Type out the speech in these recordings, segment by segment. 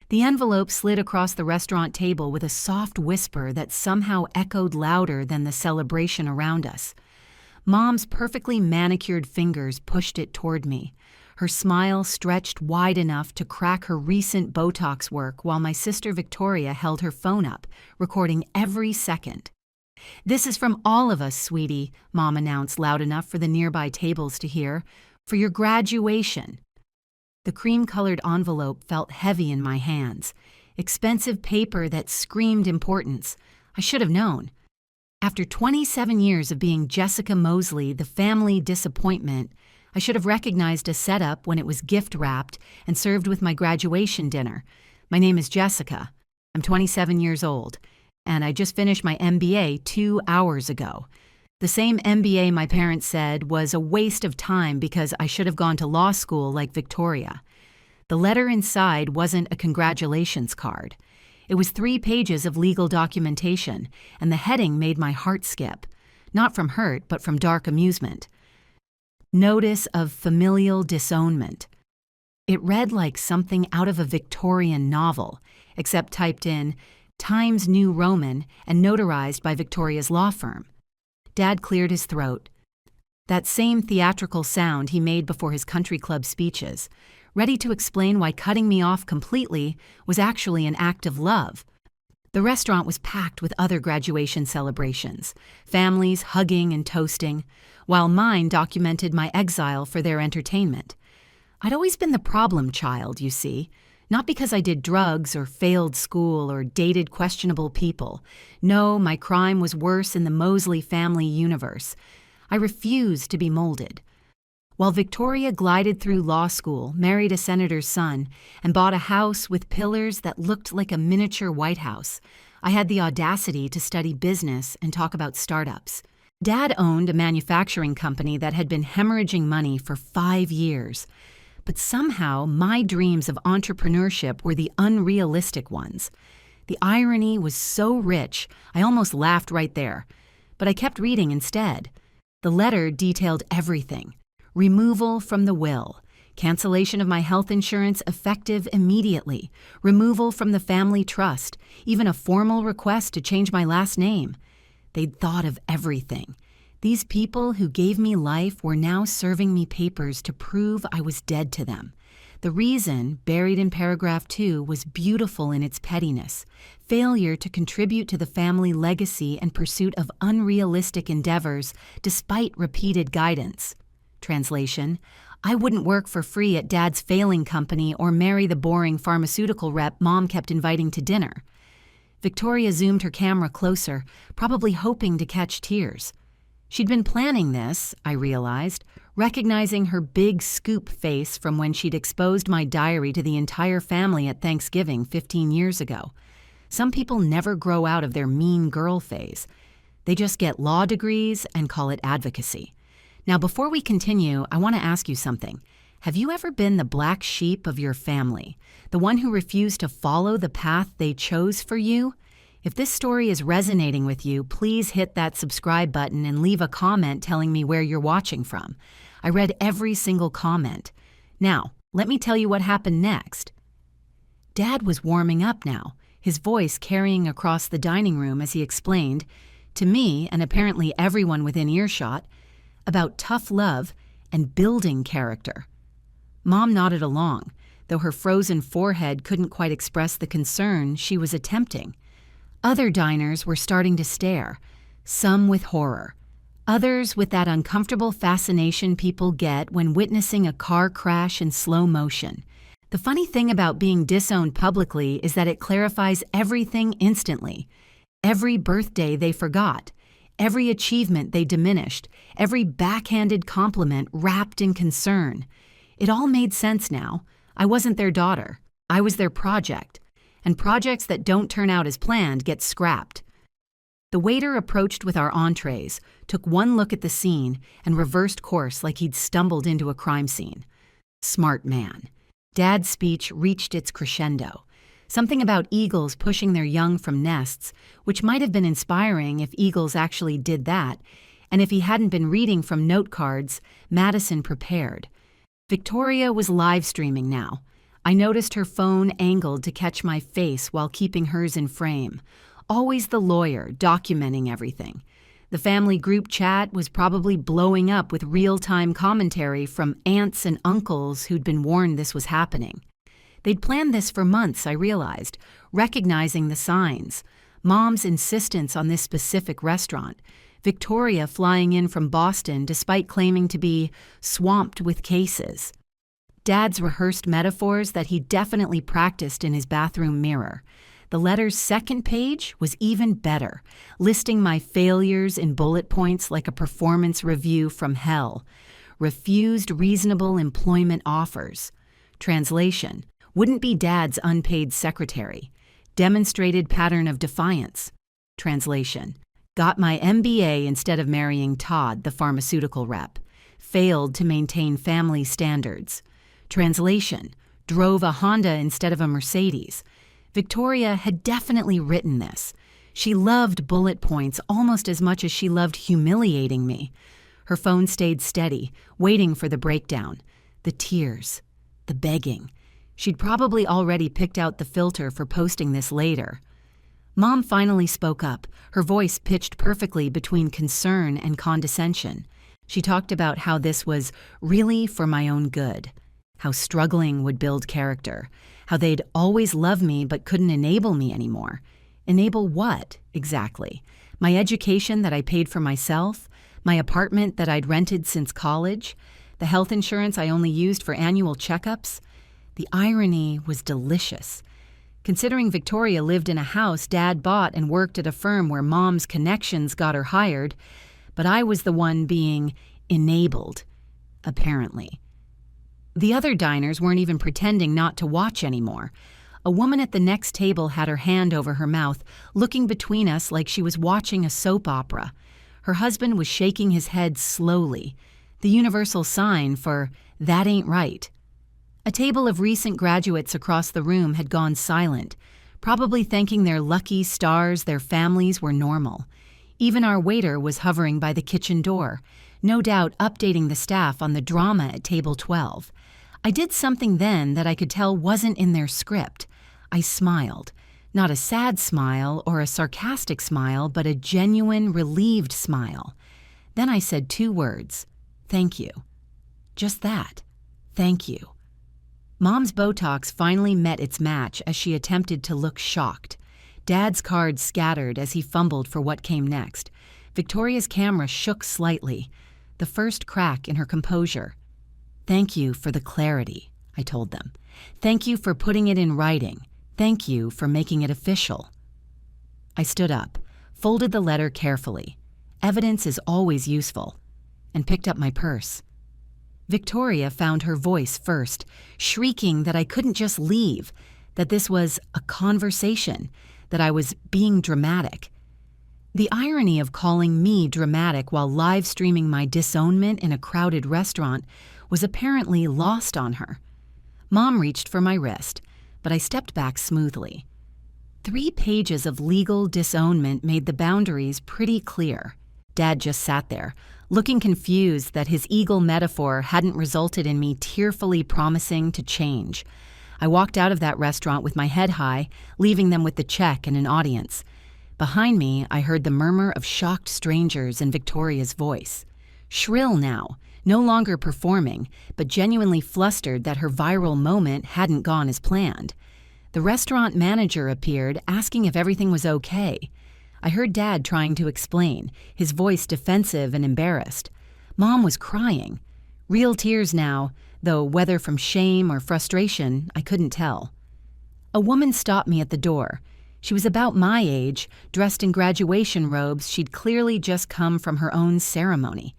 The envelope slid across the restaurant table with a soft whisper that somehow echoed louder than the celebration around us. Mom's perfectly manicured fingers pushed it toward me. Her smile stretched wide enough to crack her recent Botox work while my sister Victoria held her phone up, recording every second. "This is from all of us, sweetie," Mom announced loud enough for the nearby tables to hear, "for your graduation." The cream-colored envelope felt heavy in my hands. Expensive paper that screamed importance. I should have known. After 27 years of being Jessica Mosley, the family disappointment, I should have recognized a setup when it was gift-wrapped and served with my graduation dinner. My name is Jessica. I'm 27 years old, and I just finished my MBA 2 hours ago. The same MBA my parents said was a waste of time because I should have gone to law school like Victoria. The letter inside wasn't a congratulations card. It was 3 pages of legal documentation, and the heading made my heart skip. Not from hurt, but from dark amusement. Notice of familial disownment. It read like something out of a Victorian novel, except typed in Times New Roman and notarized by Victoria's law firm. Dad cleared his throat. That same theatrical sound he made before his country club speeches, ready to explain why cutting me off completely was actually an act of love. The restaurant was packed with other graduation celebrations, families hugging and toasting, while mine documented my exile for their entertainment. I'd always been the problem child, you see, not because I did drugs or failed school or dated questionable people. No, my crime was worse in the Mosley family universe. I refused to be molded. While Victoria glided through law school, married a senator's son, and bought a house with pillars that looked like a miniature White House, I had the audacity to study business and talk about startups. Dad owned a manufacturing company that had been hemorrhaging money for 5 years. But somehow, my dreams of entrepreneurship were the unrealistic ones. The irony was so rich, I almost laughed right there. But I kept reading instead. The letter detailed everything. Removal from the will, cancellation of my health insurance effective immediately, removal from the family trust, even a formal request to change my last name. They'd thought of everything. These people who gave me life were now serving me papers to prove I was dead to them. The reason, buried in paragraph 2, was beautiful in its pettiness. Failure to contribute to the family legacy and pursuit of unrealistic endeavors despite repeated guidance. Translation: I wouldn't work for free at Dad's failing company or marry the boring pharmaceutical rep Mom kept inviting to dinner. Victoria zoomed her camera closer, probably hoping to catch tears. She'd been planning this, I realized, recognizing her big scoop face from when she'd exposed my diary to the entire family at Thanksgiving 15 years ago. Some people never grow out of their mean girl phase. They just get law degrees and call it advocacy. Now, before we continue, I want to ask you something. Have you ever been the black sheep of your family, the one who refused to follow the path they chose for you? If this story is resonating with you, please hit that subscribe button and leave a comment telling me where you're watching from. I read every single comment. Now, let me tell you what happened next. Dad was warming up now, his voice carrying across the dining room as he explained, to me and apparently everyone within earshot, about tough love and building character. Mom nodded along, though her frozen forehead couldn't quite express the concern she was attempting. Other diners were starting to stare, some with horror, others with that uncomfortable fascination people get when witnessing a car crash in slow motion. The funny thing about being disowned publicly is that it clarifies everything instantly. Every birthday they forgot, every achievement they diminished, every backhanded compliment wrapped in concern. It all made sense now. I wasn't their daughter. I was their project. And projects that don't turn out as planned get scrapped. The waiter approached with our entrees, took one look at the scene, and reversed course like he'd stumbled into a crime scene. Smart man. Dad's speech reached its crescendo. Something about eagles pushing their young from nests, which might have been inspiring if eagles actually did that, and if he hadn't been reading from note cards Madison prepared. Victoria was live streaming now. I noticed her phone angled to catch my face while keeping hers in frame. Always the lawyer, documenting everything. The family group chat was probably blowing up with real-time commentary from aunts and uncles who'd been warned this was happening. They'd planned this for months, I realized, recognizing the signs. Mom's insistence on this specific restaurant. Victoria flying in from Boston despite claiming to be swamped with cases. Dad's rehearsed metaphors that he definitely practiced in his bathroom mirror. The letter's second page was even better, listing my failures in bullet points like a performance review from hell. Refused reasonable employment offers. Translation: wouldn't be Dad's unpaid secretary. Demonstrated pattern of defiance. Translation: got my MBA instead of marrying Todd, the pharmaceutical rep. Failed to maintain family standards. Translation: drove a Honda instead of a Mercedes. Victoria had definitely written this. She loved bullet points almost as much as she loved humiliating me. Her phone stayed steady, waiting for the breakdown. The tears. The begging. She'd probably already picked out the filter for posting this later. Mom finally spoke up, her voice pitched perfectly between concern and condescension. She talked about how this was really for my own good, how struggling would build character, how they'd always love me but couldn't enable me anymore. Enable what, exactly? My education that I paid for myself? My apartment that I'd rented since college? The health insurance I only used for annual checkups? The irony was delicious. Considering Victoria lived in a house Dad bought and worked at a firm where Mom's connections got her hired, but I was the one being enabled, apparently. The other diners weren't even pretending not to watch anymore. A woman at the next table had her hand over her mouth, looking between us like she was watching a soap opera. Her husband was shaking his head slowly, the universal sign for, "That ain't right." A table of recent graduates across the room had gone silent, probably thanking their lucky stars their families were normal. Even our waiter was hovering by the kitchen door, no doubt updating the staff on the drama at table 12. I did something then that I could tell wasn't in their script. I smiled. Not a sad smile or a sarcastic smile, but a genuine, relieved smile. Then I said 2 words: thank you. Just that. Thank you. Mom's Botox finally met its match as she attempted to look shocked. Dad's cards scattered as he fumbled for what came next. Victoria's camera shook slightly, the first crack in her composure. Thank you for the clarity, I told them. Thank you for putting it in writing. Thank you for making it official. I stood up, folded the letter carefully. Evidence is always useful, and picked up my purse. Victoria found her voice first, shrieking that I couldn't just leave, that this was a conversation, that I was being dramatic. The irony of calling me dramatic while live streaming my disownment in a crowded restaurant was apparently lost on her. Mom reached for my wrist, but I stepped back smoothly. 3 pages of legal disownment made the boundaries pretty clear. Dad just sat there, looking confused that his eagle metaphor hadn't resulted in me tearfully promising to change. I walked out of that restaurant with my head high, leaving them with the check and an audience. Behind me, I heard the murmur of shocked strangers in Victoria's voice. Shrill now, no longer performing, but genuinely flustered that her viral moment hadn't gone as planned. The restaurant manager appeared, asking if everything was okay. I heard Dad trying to explain, his voice defensive and embarrassed. Mom was crying. Real tears now, though whether from shame or frustration, I couldn't tell. A woman stopped me at the door. She was about my age, dressed in graduation robes she'd clearly just come from her own ceremony.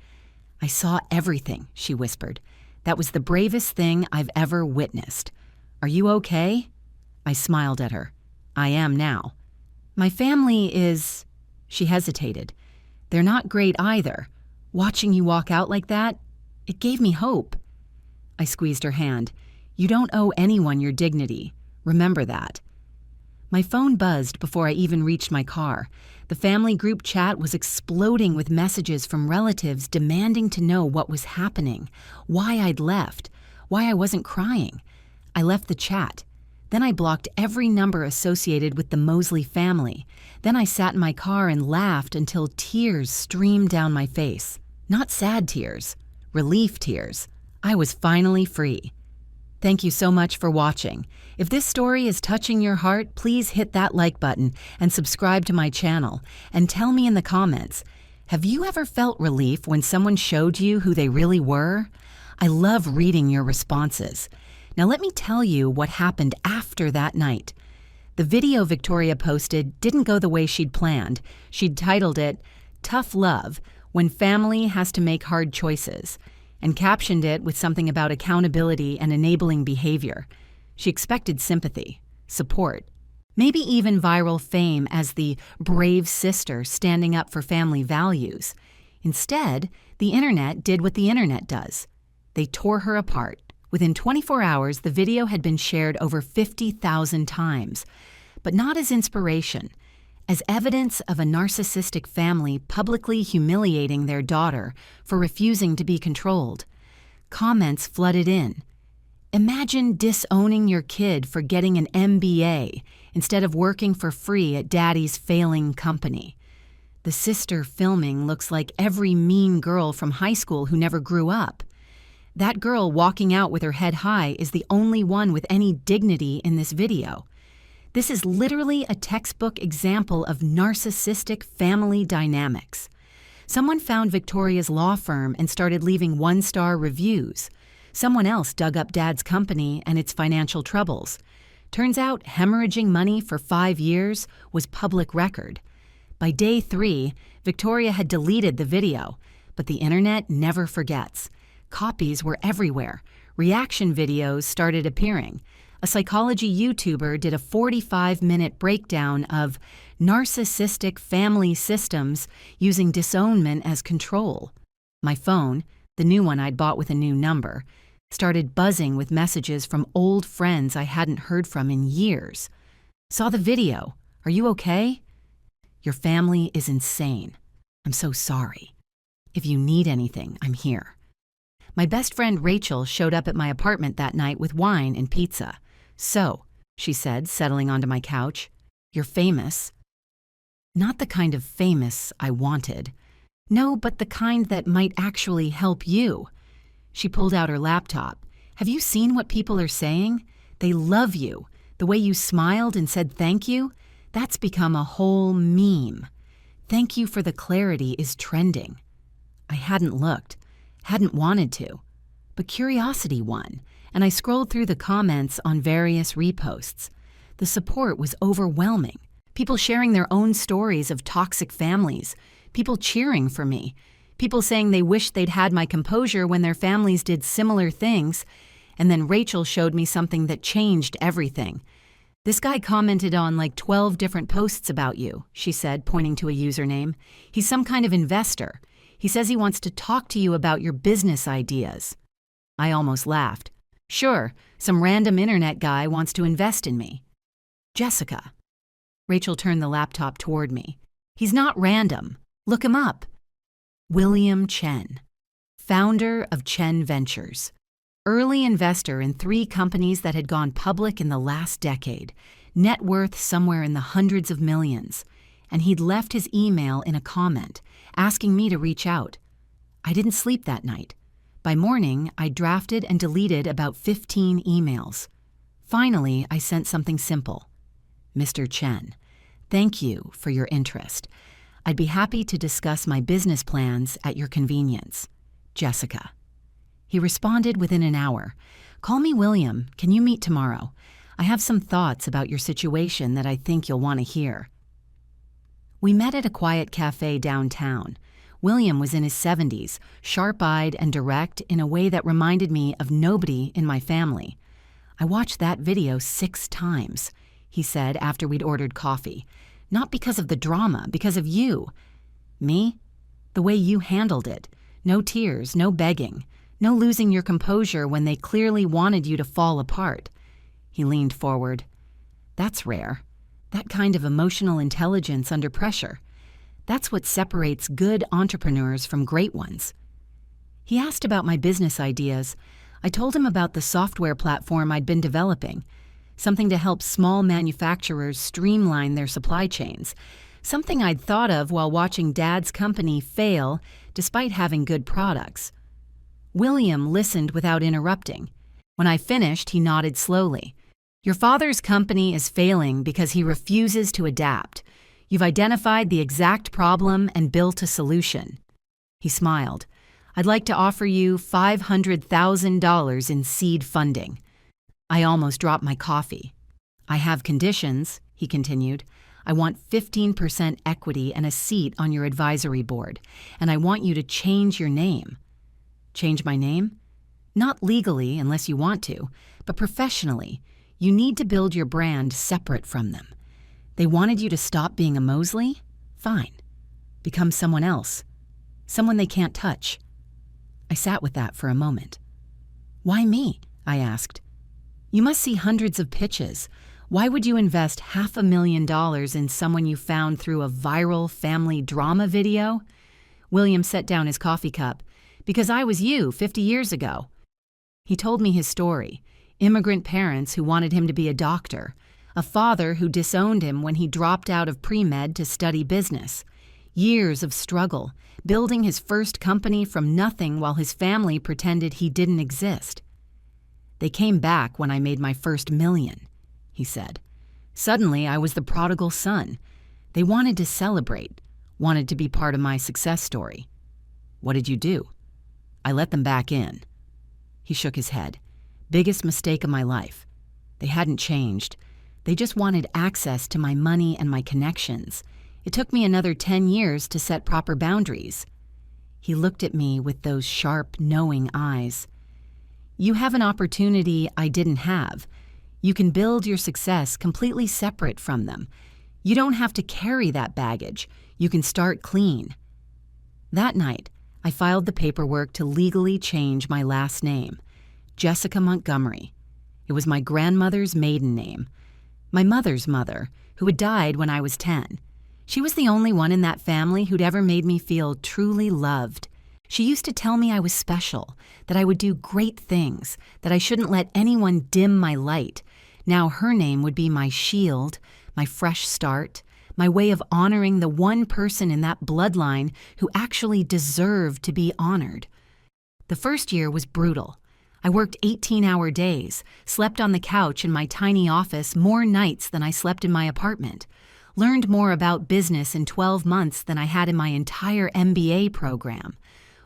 I saw everything, she whispered. That was the bravest thing I've ever witnessed. Are you okay? I smiled at her. I am now. My family is... She hesitated. They're not great either. Watching you walk out like that, it gave me hope. I squeezed her hand. You don't owe anyone your dignity. Remember that. My phone buzzed before I even reached my car. The family group chat was exploding with messages from relatives demanding to know what was happening, why I'd left, why I wasn't crying. I left the chat. Then I blocked every number associated with the Mosley family. Then I sat in my car and laughed until tears streamed down my face. Not sad tears, relief tears. I was finally free. Thank you so much for watching. If this story is touching your heart, please hit that like button and subscribe to my channel. And tell me in the comments, have you ever felt relief when someone showed you who they really were? I love reading your responses. Now let me tell you what happened after that night. The video Victoria posted didn't go the way she'd planned. She'd titled it, "Tough Love, When Family Has to Make Hard Choices," and captioned it with something about accountability and enabling behavior. She expected sympathy, support, maybe even viral fame as the brave sister standing up for family values. Instead, the internet did what the internet does. They tore her apart. Within 24 hours, the video had been shared over 50,000 times, but not as inspiration, as evidence of a narcissistic family publicly humiliating their daughter for refusing to be controlled. Comments flooded in. Imagine disowning your kid for getting an MBA instead of working for free at daddy's failing company. The sister filming looks like every mean girl from high school who never grew up. That girl walking out with her head high is the only one with any dignity in this video. This is literally a textbook example of narcissistic family dynamics. Someone found Victoria's law firm and started leaving one-star reviews. Someone else dug up Dad's company and its financial troubles. Turns out hemorrhaging money for 5 years was public record. By day 3, Victoria had deleted the video, but the internet never forgets. Copies were everywhere. Reaction videos started appearing. A psychology YouTuber did a 45-minute breakdown of narcissistic family systems using disownment as control. My phone, the new one I'd bought with a new number, started buzzing with messages from old friends I hadn't heard from in years. Saw the video. Are you okay? Your family is insane. I'm so sorry. If you need anything, I'm here. My best friend Rachel showed up at my apartment that night with wine and pizza. "So," she said, settling onto my couch, "you're famous." Not the kind of famous I wanted. No, but the kind that might actually help you. She pulled out her laptop. "Have you seen what people are saying? They love you. The way you smiled and said thank you, that's become a whole meme. Thank you for the clarity is trending." I hadn't looked, hadn't wanted to, but curiosity won, and I scrolled through the comments on various reposts. The support was overwhelming. People sharing their own stories of toxic families, people cheering for me, people saying they wished they'd had my composure when their families did similar things, and then Rachel showed me something that changed everything. "This guy commented on like 12 different posts about you," she said, pointing to a username. "He's some kind of investor. He says he wants to talk to you about your business ideas." I almost laughed. "Sure, some random internet guy wants to invest in me." "Jessica." Rachel turned the laptop toward me. "He's not random. Look him up." William Chen, founder of Chen Ventures, early investor in 3 companies that had gone public in the last decade, net worth somewhere in the hundreds of millions, and he'd left his email in a comment, asking me to reach out. I didn't sleep that night. By morning, I drafted and deleted about 15 emails. Finally, I sent something simple. "Mr. Chen, thank you for your interest. I'd be happy to discuss my business plans at your convenience. Jessica." He responded within an hour. "Call me William. Can you meet tomorrow? I have some thoughts about your situation that I think you'll want to hear." We met at a quiet cafe downtown. William was in his 70s, sharp-eyed and direct in a way that reminded me of nobody in my family. "I watched that video 6 times, he said after we'd ordered coffee. "Not because of the drama, because of you." "Me? The way you handled it. No tears, no begging, no losing your composure when they clearly wanted you to fall apart." He leaned forward. "That's rare. That kind of emotional intelligence under pressure. That's what separates good entrepreneurs from great ones." He asked about my business ideas. I told him about the software platform I'd been developing, something to help small manufacturers streamline their supply chains, something I'd thought of while watching Dad's company fail despite having good products. William listened without interrupting. When I finished, he nodded slowly. Your father's company is failing because he refuses to adapt. You've identified the exact problem and built a solution. He smiled. I'd like to offer you $500,000 in seed funding. I almost dropped my coffee. I have conditions, he continued. I want 15% equity and a seat on your advisory board, and I want you to change your name. Change my name? Not legally unless you want to, but professionally. You need to build your brand separate from them. They wanted you to stop being a Mosley? Fine. Become someone else. Someone they can't touch. I sat with that for a moment. Why me? I asked. You must see hundreds of pitches. Why would you invest $500,000 in someone you found through a viral family drama video? William set down his coffee cup. Because I was you 50 years ago. He told me his story. Immigrant parents who wanted him to be a doctor. A father who disowned him when he dropped out of pre-med to study business. Years of struggle, building his first company from nothing while his family pretended he didn't exist. They came back when I made my first $1 million, he said. Suddenly, I was the prodigal son. They wanted to celebrate, wanted to be part of my success story. What did you do? I let them back in. He shook his head. Biggest mistake of my life. They hadn't changed. They just wanted access to my money and my connections. It took me another 10 years to set proper boundaries. He looked at me with those sharp, knowing eyes. You have an opportunity I didn't have. You can build your success completely separate from them. You don't have to carry that baggage. You can start clean. That night, I filed the paperwork to legally change my last name, Jessica Montgomery. It was my grandmother's maiden name. My mother's mother, who had died when I was 10. She was the only one in that family who'd ever made me feel truly loved. She used to tell me I was special, that I would do great things, that I shouldn't let anyone dim my light. Now her name would be my shield, my fresh start, my way of honoring the one person in that bloodline who actually deserved to be honored. The first year was brutal. I worked 18-hour days, slept on the couch in my tiny office more nights than I slept in my apartment, learned more about business in 12 months than I had in my entire MBA program.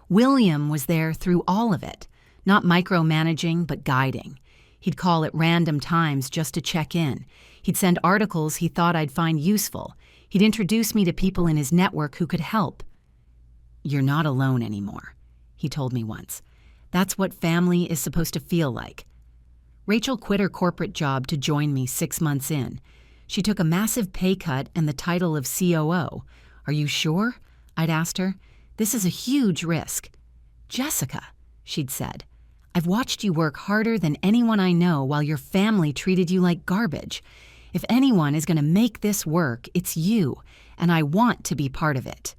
William was there through all of it, not micromanaging but guiding. He'd call at random times just to check in. He'd send articles he thought I'd find useful. He'd introduce me to people in his network who could help. You're not alone anymore, he told me once. That's what family is supposed to feel like. Rachel quit her corporate job to join me 6 months in. She took a massive pay cut and the title of COO. Are you sure? I'd asked her. This is a huge risk. Jessica, she'd said, I've watched you work harder than anyone I know while your family treated you like garbage. If anyone is going to make this work, it's you, and I want to be part of it.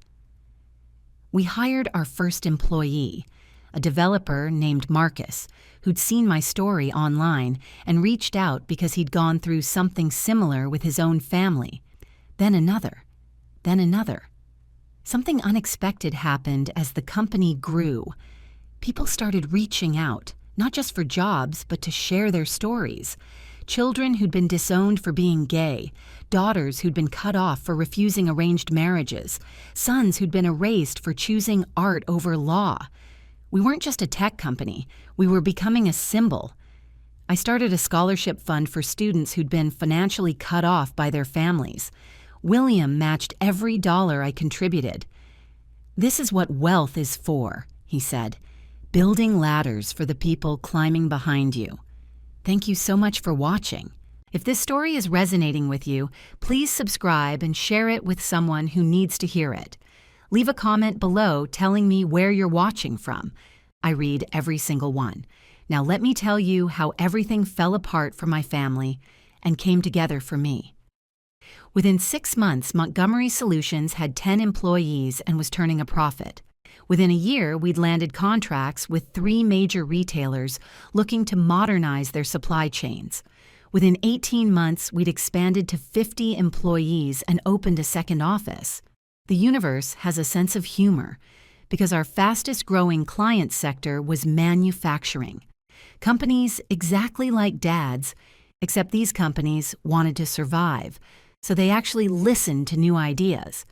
We hired our first employee, a developer named Marcus, who'd seen my story online and reached out because he'd gone through something similar with his own family. Then another. Then another. Something unexpected happened as the company grew. People started reaching out, not just for jobs, but to share their stories. Children who'd been disowned for being gay, daughters who'd been cut off for refusing arranged marriages, sons who'd been erased for choosing art over law. We weren't just a tech company, we were becoming a symbol. I started a scholarship fund for students who'd been financially cut off by their families. William matched every dollar I contributed. This is what wealth is for, he said. Building ladders for the people climbing behind you. Thank you so much for watching. If this story is resonating with you, please subscribe and share it with someone who needs to hear it. Leave a comment below telling me where you're watching from. I read every single one. Now let me tell you how everything fell apart for my family and came together for me. Within 6 months, Montgomery Solutions had 10 employees and was turning a profit. Within a year, we'd landed contracts with 3 major retailers looking to modernize their supply chains. Within 18 months, we'd expanded to 50 employees and opened a second office. The universe has a sense of humor because our fastest-growing client sector was manufacturing. Companies exactly like Dad's, except these companies wanted to survive, so they actually listened to new ideas.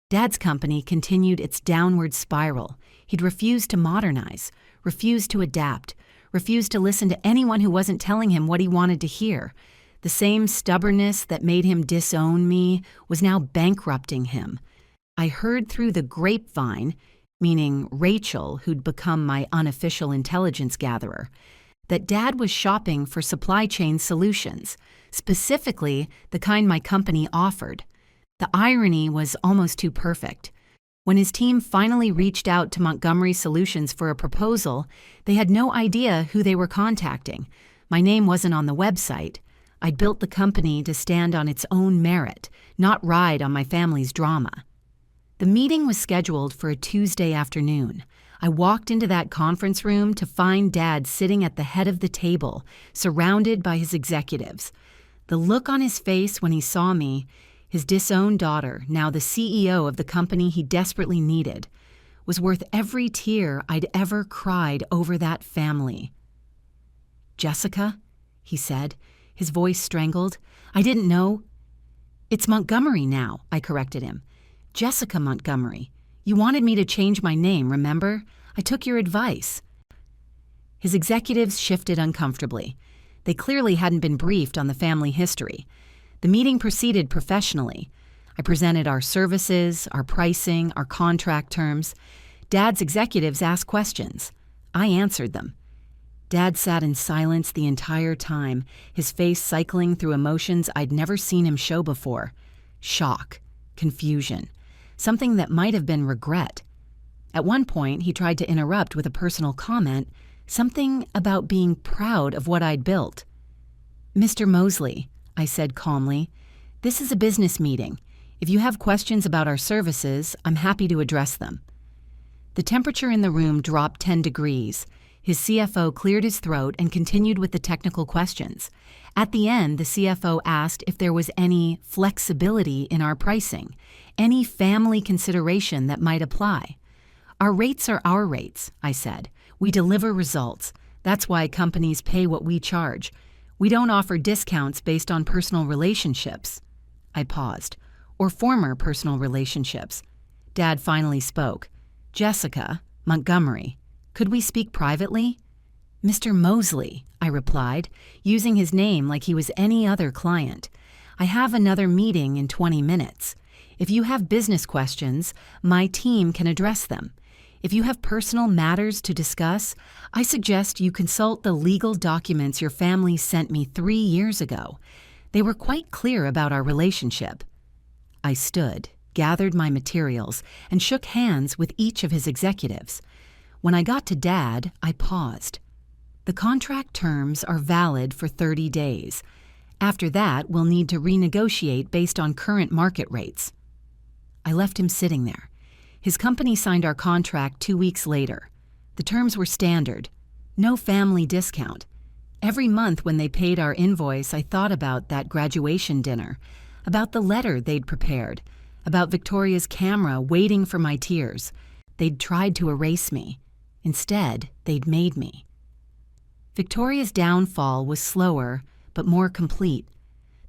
Dad's company continued its downward spiral. He'd refused to modernize, refused to adapt, refused to listen to anyone who wasn't telling him what he wanted to hear. The same stubbornness that made him disown me was now bankrupting him. I heard through the grapevine, meaning Rachel, who'd become my unofficial intelligence gatherer, that Dad was shopping for supply chain solutions, specifically the kind my company offered. The irony was almost too perfect. When his team finally reached out to Montgomery Solutions for a proposal, they had no idea who they were contacting. My name wasn't on the website. I'd built the company to stand on its own merit, not ride on my family's drama. The meeting was scheduled for a Tuesday afternoon. I walked into that conference room to find Dad sitting at the head of the table, surrounded by his executives. The look on his face when he saw me, his disowned daughter, now the CEO of the company he desperately needed, was worth every tear I'd ever cried over that family. "Jessica," he said, his voice strangled. "I didn't know." "It's Montgomery now," I corrected him. "Jessica Montgomery. You wanted me to change my name, remember? I took your advice." His executives shifted uncomfortably. They clearly hadn't been briefed on the family history. The meeting proceeded professionally. I presented our services, our pricing, our contract terms. Dad's executives asked questions. I answered them. Dad sat in silence the entire time, his face cycling through emotions I'd never seen him show before. Shock, confusion, something that might have been regret. At one point, he tried to interrupt with a personal comment, something about being proud of what I'd built. "Mr. Mosley," I said calmly, "this is a business meeting. If you have questions about our services, I'm happy to address them." The temperature in the room dropped 10 degrees. His CFO cleared his throat and continued with the technical questions. At the end, the CFO asked if there was any flexibility in our pricing, any family consideration that might apply. "Our rates are our rates," I said. "We deliver results. That's why companies pay what we charge. We don't offer discounts based on personal relationships." I paused. "Or former personal relationships." Dad finally spoke. "Jessica, Montgomery, could we speak privately?" "Mr. Mosley," I replied, using his name like he was any other client. "I have another meeting in 20 minutes. If you have business questions, my team can address them. If you have personal matters to discuss, I suggest you consult the legal documents your family sent me 3 years ago. They were quite clear about our relationship." I stood, gathered my materials, and shook hands with each of his executives. When I got to Dad, I paused. "The contract terms are valid for 30 days. After that, we'll need to renegotiate based on current market rates." I left him sitting there. His company signed our contract 2 weeks later. The terms were standard. No family discount. Every month when they paid our invoice, I thought about that graduation dinner, about the letter they'd prepared, about Victoria's camera waiting for my tears. They'd tried to erase me. Instead, they'd made me. Victoria's downfall was slower, but more complete.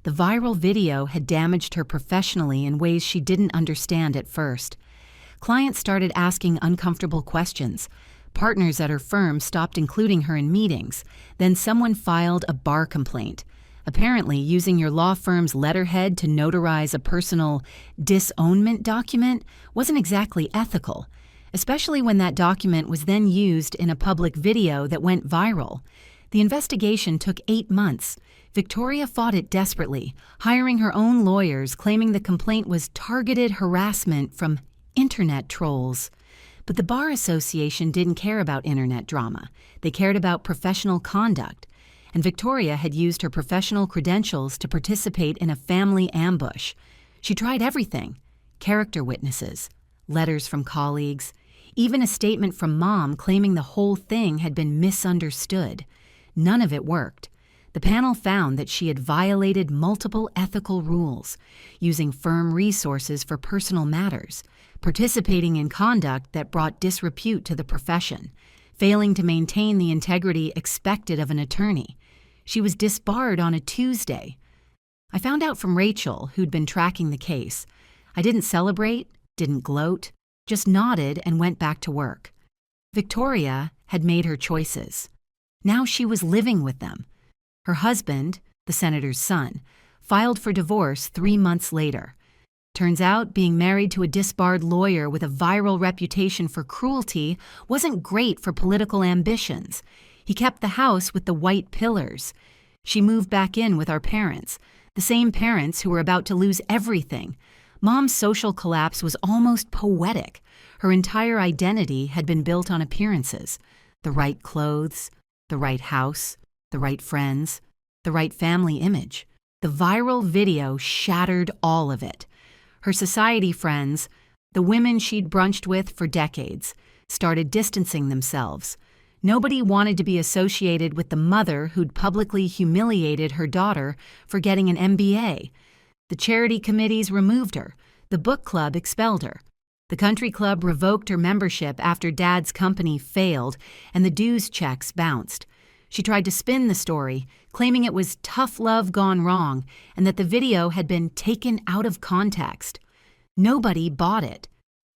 The viral video had damaged her professionally in ways she didn't understand at first. Clients started asking uncomfortable questions. Partners at her firm stopped including her in meetings. Then someone filed a bar complaint. Apparently, using your law firm's letterhead to notarize a personal disownment document wasn't exactly ethical, especially when that document was then used in a public video that went viral. The investigation took 8 months. Victoria fought it desperately, hiring her own lawyers, claiming the complaint was targeted harassment from internet trolls. But the Bar Association didn't care about internet drama. They cared about professional conduct. And Victoria had used her professional credentials to participate in a family ambush. She tried everything: character witnesses, letters from colleagues, Even a statement from Mom claiming the whole thing had been misunderstood. None of it worked. The panel found that she had violated multiple ethical rules, using firm resources for personal matters, participating in conduct that brought disrepute to the profession, failing to maintain the integrity expected of an attorney. She was disbarred on a Tuesday. I found out from Rachel, who'd been tracking the case. I didn't celebrate, didn't gloat, just nodded and went back to work. Victoria had made her choices. Now she was living with them. Her husband, the senator's son, filed for divorce 3 months later. Turns out being married to a disbarred lawyer with a viral reputation for cruelty wasn't great for political ambitions. He kept the house with the white pillars. She moved back in with our parents, the same parents who were about to lose everything. Mom's social collapse was almost poetic. Her entire identity had been built on appearances: the right clothes, the right house, the right friends, the right family image. The viral video shattered all of it. Her society friends, the women she'd brunched with for decades, started distancing themselves. Nobody wanted to be associated with the mother who'd publicly humiliated her daughter for getting an MBA. The charity committees removed her. The book club expelled her. The country club revoked her membership after Dad's company failed and the dues checks bounced. She tried to spin the story, claiming it was tough love gone wrong and that the video had been taken out of context. Nobody bought it.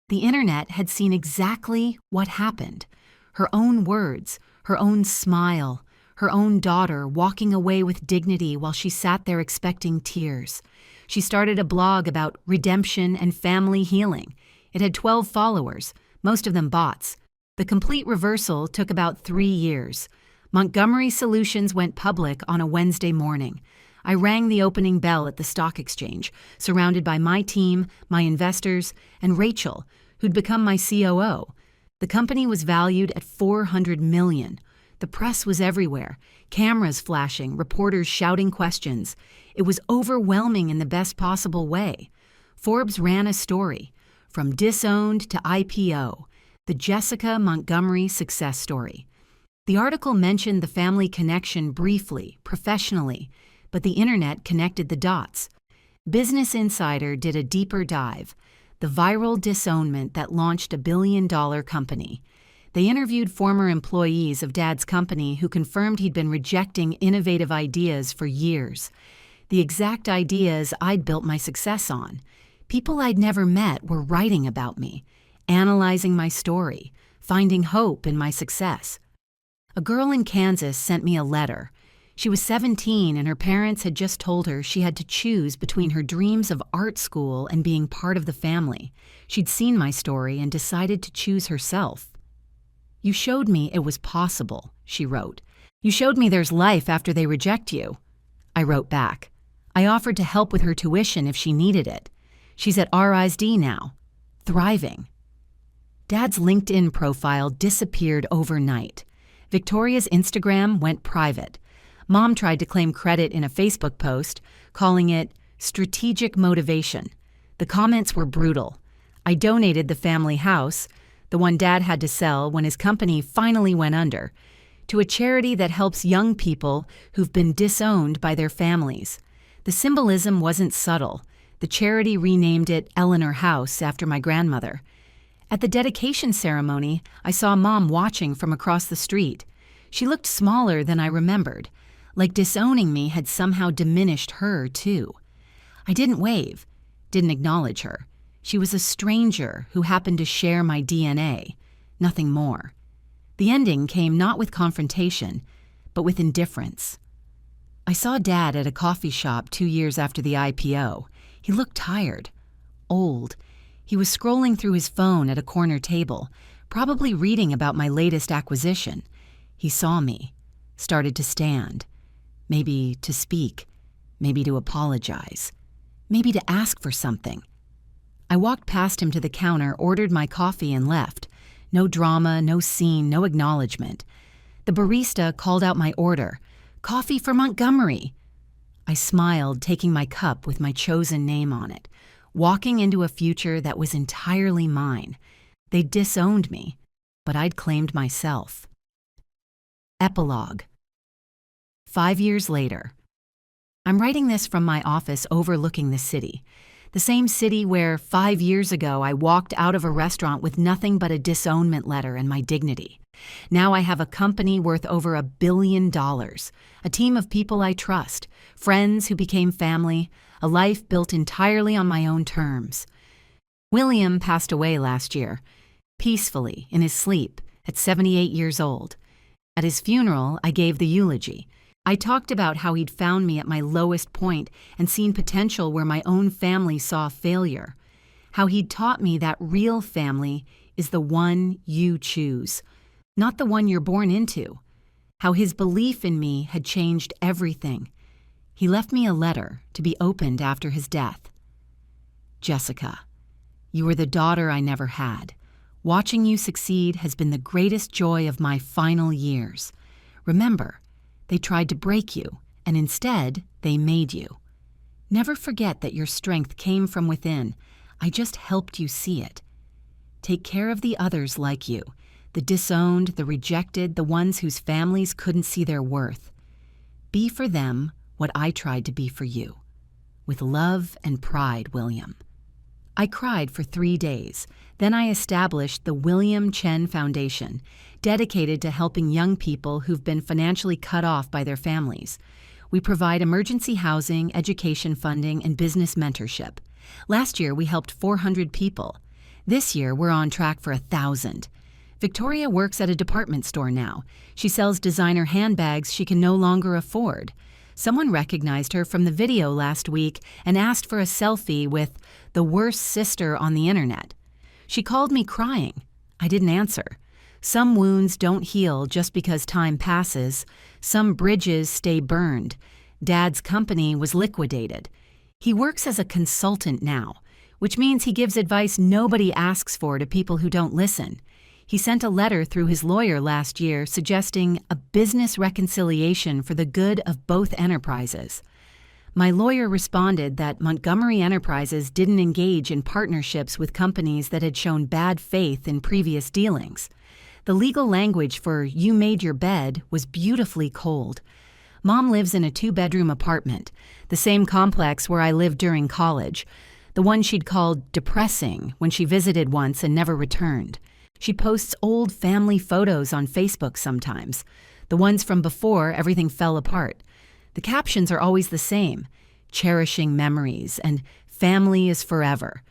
The internet had seen exactly what happened. Her own words, her own smile, her own daughter walking away with dignity while she sat there expecting tears. She started a blog about redemption and family healing. It had 12 followers, most of them bots. The complete reversal took about 3 years. Montgomery Solutions went public on a Wednesday morning. I rang the opening bell at the stock exchange, surrounded by my team, my investors, and Rachel, who'd become my COO. The company was valued at $400 million. The press was everywhere, cameras flashing, reporters shouting questions. It was overwhelming in the best possible way. Forbes ran a story, From Disowned to IPO, the Jessica Montgomery success story. The article mentioned the family connection briefly, professionally, but the internet connected the dots. Business Insider did a deeper dive, the viral disownment that launched a billion-dollar company. They interviewed former employees of Dad's company who confirmed he'd been rejecting innovative ideas for years. The exact ideas I'd built my success on. People I'd never met were writing about me, analyzing my story, finding hope in my success. A girl in Kansas sent me a letter. She was 17 and her parents had just told her she had to choose between her dreams of art school and being part of the family. She'd seen my story and decided to choose herself. "You showed me it was possible," she wrote. "You showed me there's life after they reject you." I wrote back. I offered to help with her tuition if she needed it. She's at RISD now, thriving. Dad's LinkedIn profile disappeared overnight. Victoria's Instagram went private. Mom tried to claim credit in a Facebook post, calling it strategic motivation. The comments were brutal. I donated the family house, the one Dad had to sell when his company finally went under, to a charity that helps young people who've been disowned by their families. The symbolism wasn't subtle. The charity renamed it Eleanor House after my grandmother. At the dedication ceremony, I saw Mom watching from across the street. She looked smaller than I remembered, like disowning me had somehow diminished her, too. I didn't wave, didn't acknowledge her. She was a stranger who happened to share my DNA, nothing more. The ending came not with confrontation, but with indifference. I saw Dad at a coffee shop 2 years after the IPO. He looked tired, old. He was scrolling through his phone at a corner table, probably reading about my latest acquisition. He saw me, started to stand, maybe to speak, maybe to apologize, maybe to ask for something. I walked past him to the counter, ordered my coffee, and left. No drama, no scene, no acknowledgement. The barista called out my order, "Coffee for Montgomery." I smiled, taking my cup with my chosen name on it, walking into a future that was entirely mine. They disowned me, but I'd claimed myself. Epilogue. 5 years later. I'm writing this from my office overlooking the city. The same city where 5 years ago I walked out of a restaurant with nothing but a disownment letter and my dignity. Now I have a company worth over $1 billion, a team of people I trust, friends who became family, a life built entirely on my own terms. William passed away last year, peacefully in his sleep at 78 years old. At his funeral, I gave the eulogy. I talked about how he'd found me at my lowest point and seen potential where my own family saw failure. How he'd taught me that real family is the one you choose, not the one you're born into. How his belief in me had changed everything. He left me a letter to be opened after his death. Jessica, you were the daughter I never had. Watching you succeed has been the greatest joy of my final years. Remember, they tried to break you, and instead, they made you. Never forget that your strength came from within. I just helped you see it. Take care of the others like you, the disowned, the rejected, the ones whose families couldn't see their worth. Be for them what I tried to be for you. With love and pride, William. I cried for 3 days. Then I established the William Chen Foundation, dedicated to helping young people who've been financially cut off by their families. We provide emergency housing, education funding, and business mentorship. Last year, we helped 400 people. This year, we're on track for 1,000. Victoria works at a department store now. She sells designer handbags she can no longer afford. Someone recognized her from the video last week and asked for a selfie with the worst sister on the internet. She called me crying. I didn't answer. Some wounds don't heal just because time passes. Some bridges stay burned. Dad's company was liquidated. He works as a consultant now, which means he gives advice nobody asks for to people who don't listen. He sent a letter through his lawyer last year suggesting a business reconciliation for the good of both enterprises. My lawyer responded that Montgomery Enterprises didn't engage in partnerships with companies that had shown bad faith in previous dealings. The legal language for "you made your bed" was beautifully cold. Mom lives in a 2-bedroom apartment, the same complex where I lived during college, the one she'd called depressing when she visited once and never returned. She posts old family photos on Facebook sometimes, the ones from before everything fell apart. The captions are always the same: cherishing memories and family is forever.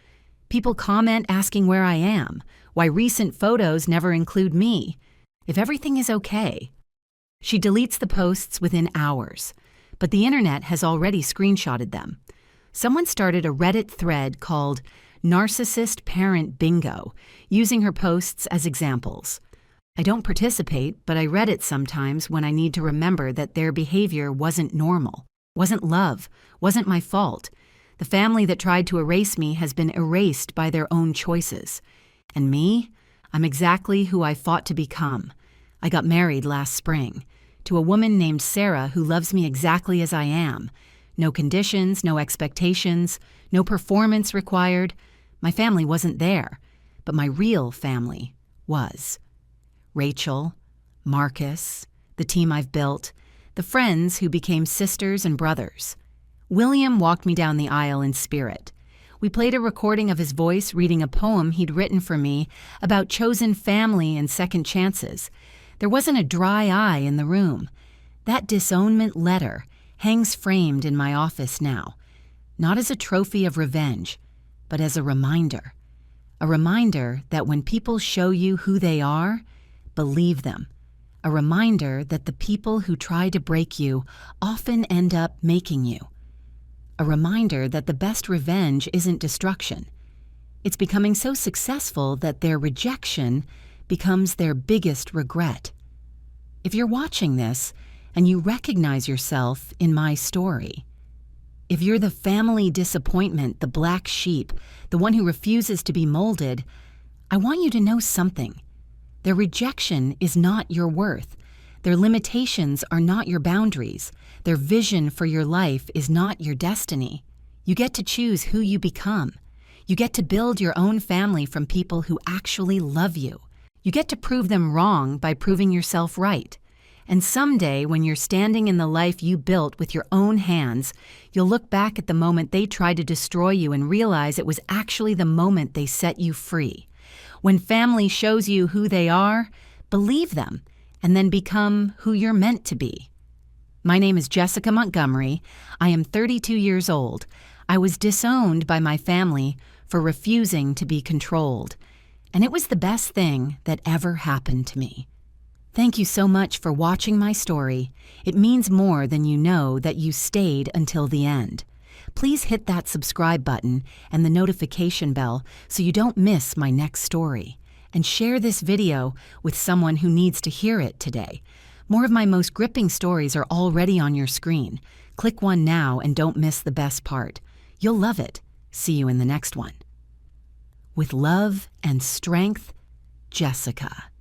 People comment asking where I am, why recent photos never include me, if everything is okay. She deletes the posts within hours, but the internet has already screenshotted them. Someone started a Reddit thread called Narcissist Parent Bingo, using her posts as examples. I don't participate, but I read it sometimes when I need to remember that their behavior wasn't normal, wasn't love, wasn't my fault. The family that tried to erase me has been erased by their own choices. And me? I'm exactly who I fought to become. I got married last spring to a woman named Sarah who loves me exactly as I am. No conditions, no expectations, no performance required. My family wasn't there, but my real family was. Rachel, Marcus, the team I've built, the friends who became sisters and brothers. William walked me down the aisle in spirit. We played a recording of his voice reading a poem he'd written for me about chosen family and second chances. There wasn't a dry eye in the room. That disownment letter hangs framed in my office now, not as a trophy of revenge, but as a reminder. A reminder that when people show you who they are, believe them. A reminder that the people who try to break you often end up making you. A reminder that the best revenge isn't destruction. It's becoming so successful that their rejection becomes their biggest regret. If you're watching this and you recognize yourself in my story, if you're the family disappointment, the black sheep, the one who refuses to be molded, I want you to know something. Their rejection is not your worth. Their limitations are not your boundaries. Their vision for your life is not your destiny. You get to choose who you become. You get to build your own family from people who actually love you. You get to prove them wrong by proving yourself right. And someday, when you're standing in the life you built with your own hands, you'll look back at the moment they tried to destroy you and realize it was actually the moment they set you free. When family shows you who they are, believe them, and then become who you're meant to be. My name is Jessica Montgomery. I am 32 years old. I was disowned by my family for refusing to be controlled, and it was the best thing that ever happened to me. Thank you so much for watching my story. It means more than you know that you stayed until the end. Please hit that subscribe button and the notification bell so you don't miss my next story. And share this video with someone who needs to hear it today. More of my most gripping stories are already on your screen. Click one now and don't miss the best part. You'll love it. See you in the next one. With love and strength, Jessica.